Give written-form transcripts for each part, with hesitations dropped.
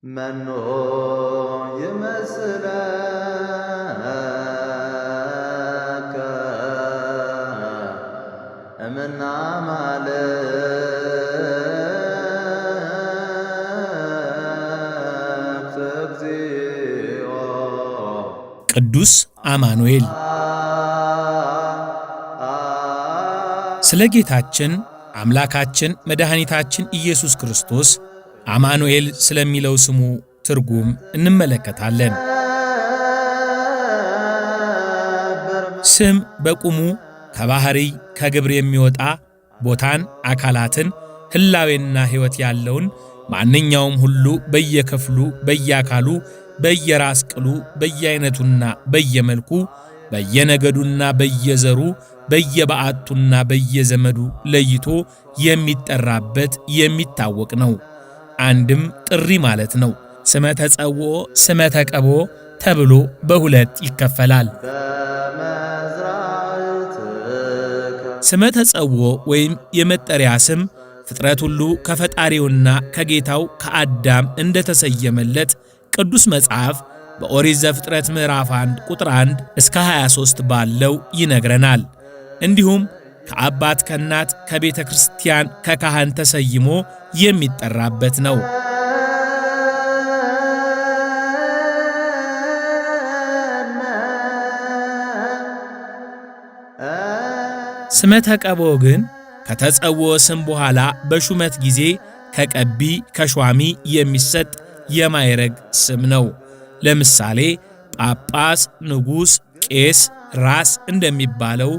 መኖ ይመስለከ እምነ አማልክት እግዚኦ። ቅዱስ አማኑኤል ስለ ጌታችን አምላካችን መድኃኒታችን ኢየሱስ ክርስቶስ አማኑኤል ስለሚለው ስሙ ትርጉም እንመለከታለን። ስም በቁሙ ከባህሪ ከግብር የሚወጣ ቦታን፣ አካላትን፣ ህላዌና ሕይወት ያለውን ማንኛውም ሁሉ በየክፍሉ በየአካሉ በየራስ ቅሉ በየአይነቱና በየመልኩ በየነገዱና በየዘሩ በየበዓቱና በየዘመዱ ለይቶ የሚጠራበት የሚታወቅ ነው። አንድም ጥሪ ማለት ነው። ስመ ተጸውዖ ስመ ተቀብኦ ተብሎ በሁለት ይከፈላል። ስመ ተጸውዖ ወይም የመጠሪያ ስም ፍጥረት ሁሉ ከፈጣሪውና ከጌታው ከአዳም እንደተሰየመለት ቅዱስ መጽሐፍ በኦሪት ዘፍጥረት ምዕራፍ 1 ቁጥር 1 እስከ 23 ባለው ይነግረናል። እንዲሁም ከአባት ከእናት ከቤተ ክርስቲያን ከካህን ተሰይሞ የሚጠራበት ነው። ስመ ተቀብኦ ግን ከተጸውዖ ስም በኋላ በሹመት ጊዜ ከቀቢ ከሿሚ የሚሰጥ የማዕረግ ስም ነው። ለምሳሌ ጳጳስ፣ ንጉሥ፣ ቄስ፣ ራስ እንደሚባለው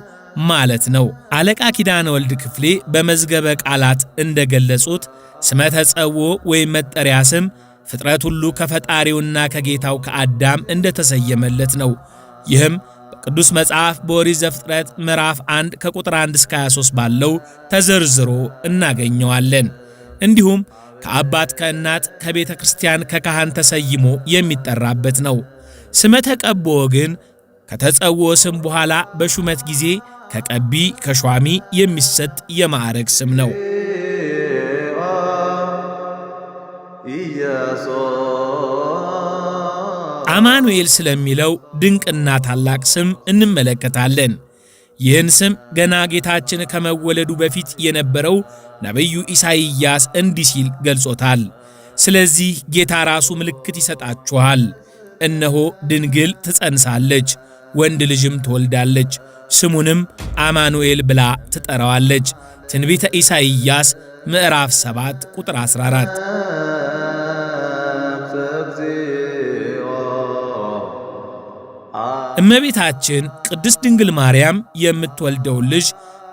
ማለት ነው። አለቃ ኪዳነ ወልድ ክፍሌ በመዝገበ ቃላት እንደገለጹት ስመ ተጸውዖ ወይም መጠሪያ ስም ፍጥረት ሁሉ ከፈጣሪውና ከጌታው ከአዳም እንደተሰየመለት ነው። ይህም በቅዱስ መጽሐፍ በኦሪት ዘፍጥረት ምዕራፍ 1 ከቁጥር 1 እስከ 23 ባለው ተዘርዝሮ እናገኘዋለን። እንዲሁም ከአባት ከእናት ከቤተ ክርስቲያን ከካህን ተሰይሞ የሚጠራበት ነው። ስመ ተቀብኦ ግን ከተጸውዖ ስም በኋላ በሹመት ጊዜ ከቀቢ ከሿሚ የሚሰጥ የማዕረግ ስም ነው። አማኑኤል ስለሚለው ድንቅና ታላቅ ስም እንመለከታለን። ይህን ስም ገና ጌታችን ከመወለዱ በፊት የነበረው ነቢዩ ኢሳይያስ እንዲህ ሲል ገልጾታል። ስለዚህ ጌታ ራሱ ምልክት ይሰጣችኋል፣ እነሆ ድንግል ትጸንሳለች፣ ወንድ ልጅም ትወልዳለች፣ ስሙንም አማኑኤል ብላ ትጠራዋለች። ትንቢተ ኢሳይያስ ምዕራፍ 7 ቁጥር 14። እመቤታችን ቅድስት ድንግል ማርያም የምትወልደውን ልጅ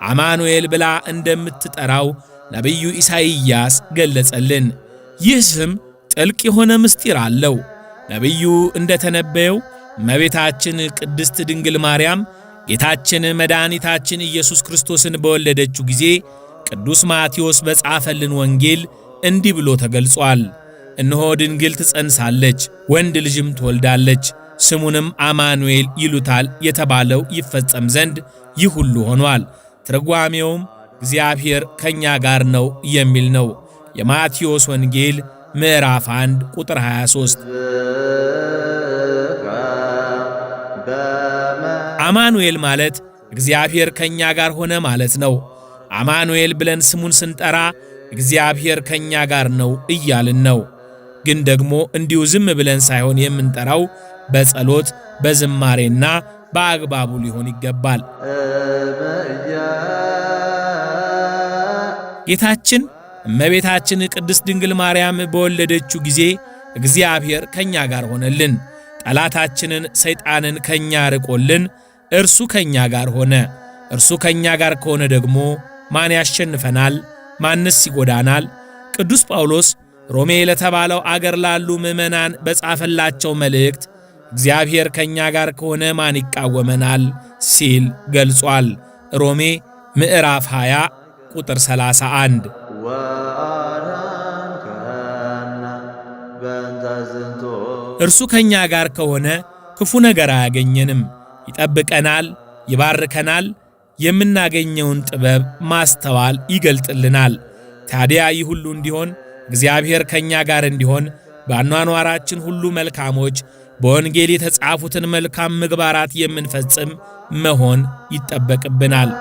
አማኑኤል ብላ እንደምትጠራው ነቢዩ ኢሳይያስ ገለጸልን። ይህ ስም ጥልቅ የሆነ ምስጢር አለው። ነቢዩ እንደተነበየው እመቤታችን ቅድስት ድንግል ማርያም ጌታችን መድኃኒታችን ኢየሱስ ክርስቶስን በወለደችው ጊዜ ቅዱስ ማቴዎስ በጻፈልን ወንጌል እንዲህ ብሎ ተገልጿል። እነሆ ድንግል ትጸንሳለች፣ ወንድ ልጅም ትወልዳለች፣ ስሙንም አማኑኤል ይሉታል የተባለው ይፈጸም ዘንድ ይህ ሁሉ ሆኗል። ትርጓሜውም እግዚአብሔር ከእኛ ጋር ነው የሚል ነው። የማቴዎስ ወንጌል ምዕራፍ 1 ቁጥር 23። አማኑኤል ማለት እግዚአብሔር ከእኛ ጋር ሆነ ማለት ነው። አማኑኤል ብለን ስሙን ስንጠራ እግዚአብሔር ከእኛ ጋር ነው እያልን ነው። ግን ደግሞ እንዲሁ ዝም ብለን ሳይሆን የምንጠራው በጸሎት በዝማሬና በአግባቡ ሊሆን ይገባል። ጌታችን እመቤታችን ቅድስት ድንግል ማርያም በወለደችው ጊዜ እግዚአብሔር ከእኛ ጋር ሆነልን። ጠላታችንን ሰይጣንን ከእኛ ርቆልን እርሱ ከእኛ ጋር ሆነ። እርሱ ከእኛ ጋር ከሆነ ደግሞ ማን ያሸንፈናል? ማንስ ይጎዳናል? ቅዱስ ጳውሎስ ሮሜ ለተባለው አገር ላሉ ምዕመናን በጻፈላቸው መልእክት እግዚአብሔር ከእኛ ጋር ከሆነ ማን ይቃወመናል ሲል ገልጿል። ሮሜ ምዕራፍ 20 ቁጥር 31። እርሱ ከእኛ ጋር ከሆነ ክፉ ነገር አያገኘንም፣ ይጠብቀናል፣ ይባርከናል፣ የምናገኘውን ጥበብ ማስተዋል ይገልጥልናል። ታዲያ ይህ ሁሉ እንዲሆን እግዚአብሔር ከእኛ ጋር እንዲሆን በአኗኗራችን ሁሉ መልካሞች፣ በወንጌል የተጻፉትን መልካም ምግባራት የምንፈጽም መሆን ይጠበቅብናል።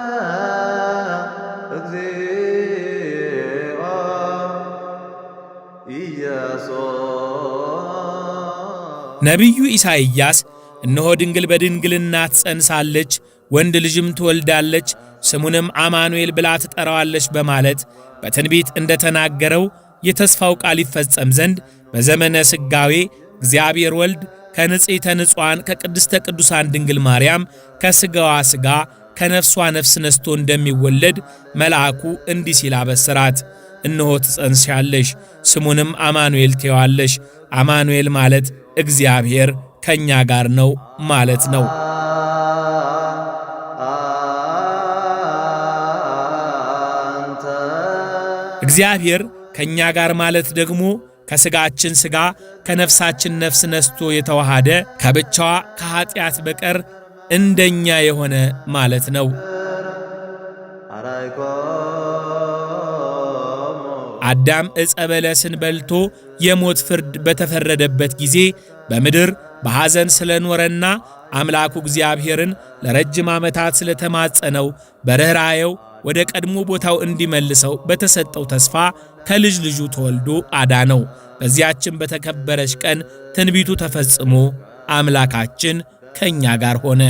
ነቢዩ ኢሳይያስ እነሆ ድንግል በድንግልና ትጸንሳለች፣ ወንድ ልጅም ትወልዳለች፣ ስሙንም አማኑኤል ብላ ትጠራዋለች በማለት በትንቢት እንደተናገረው የተስፋው ቃል ይፈጸም ዘንድ በዘመነ ስጋዌ እግዚአብሔር ወልድ ከንጽሕተ ንጹሐን ከቅድስተ ቅዱሳን ድንግል ማርያም ከሥጋዋ ሥጋ ከነፍሷ ነፍስ ነስቶ እንደሚወለድ መልአኩ እንዲህ ሲል አበሰራት። እነሆ ትጸንሻለሽ፣ ስሙንም አማኑኤል ትዪዋለሽ። አማኑኤል ማለት እግዚአብሔር ከእኛ ጋር ነው ማለት ነው። እግዚአብሔር ከእኛ ጋር ማለት ደግሞ ከሥጋችን ሥጋ ከነፍሳችን ነፍስ ነስቶ የተዋሃደ ከብቻዋ ከኀጢአት በቀር እንደኛ የሆነ ማለት ነው። አዳም ዕፀ በለስን በልቶ የሞት ፍርድ በተፈረደበት ጊዜ በምድር በሐዘን ስለኖረና አምላኩ እግዚአብሔርን ለረጅም ዓመታት ስለተማጸነው በርኅራኄው ወደ ቀድሞ ቦታው እንዲመልሰው በተሰጠው ተስፋ ከልጅ ልጁ ተወልዶ አዳነው። በዚያችን በተከበረች ቀን ትንቢቱ ተፈጽሞ አምላካችን ከእኛ ጋር ሆነ።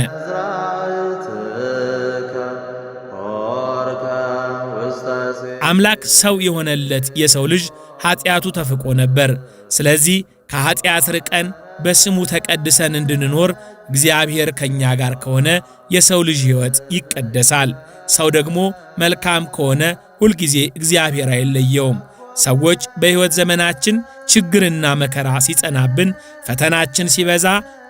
አምላክ ሰው የሆነለት የሰው ልጅ ኀጢአቱ ተፍቆ ነበር። ስለዚህ ከኀጢአት ርቀን በስሙ ተቀድሰን እንድንኖር እግዚአብሔር ከእኛ ጋር ከሆነ የሰው ልጅ ሕይወት ይቀደሳል። ሰው ደግሞ መልካም ከሆነ ሁልጊዜ እግዚአብሔር አይለየውም። ሰዎች በሕይወት ዘመናችን ችግርና መከራ ሲጸናብን፣ ፈተናችን ሲበዛ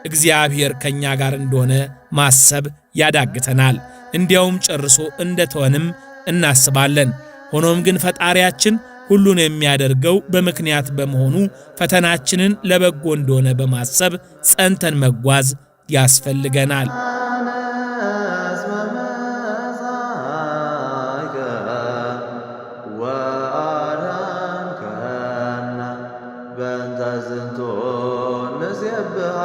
እግዚአብሔር ከእኛ ጋር እንደሆነ ማሰብ ያዳግተናል። እንዲያውም ጨርሶ እንደተወንም እናስባለን። ሆኖም ግን ፈጣሪያችን ሁሉን የሚያደርገው በምክንያት በመሆኑ ፈተናችንን ለበጎ እንደሆነ በማሰብ ጸንተን መጓዝ ያስፈልገናል። በእንተ ዝንቱ ንሴብሐ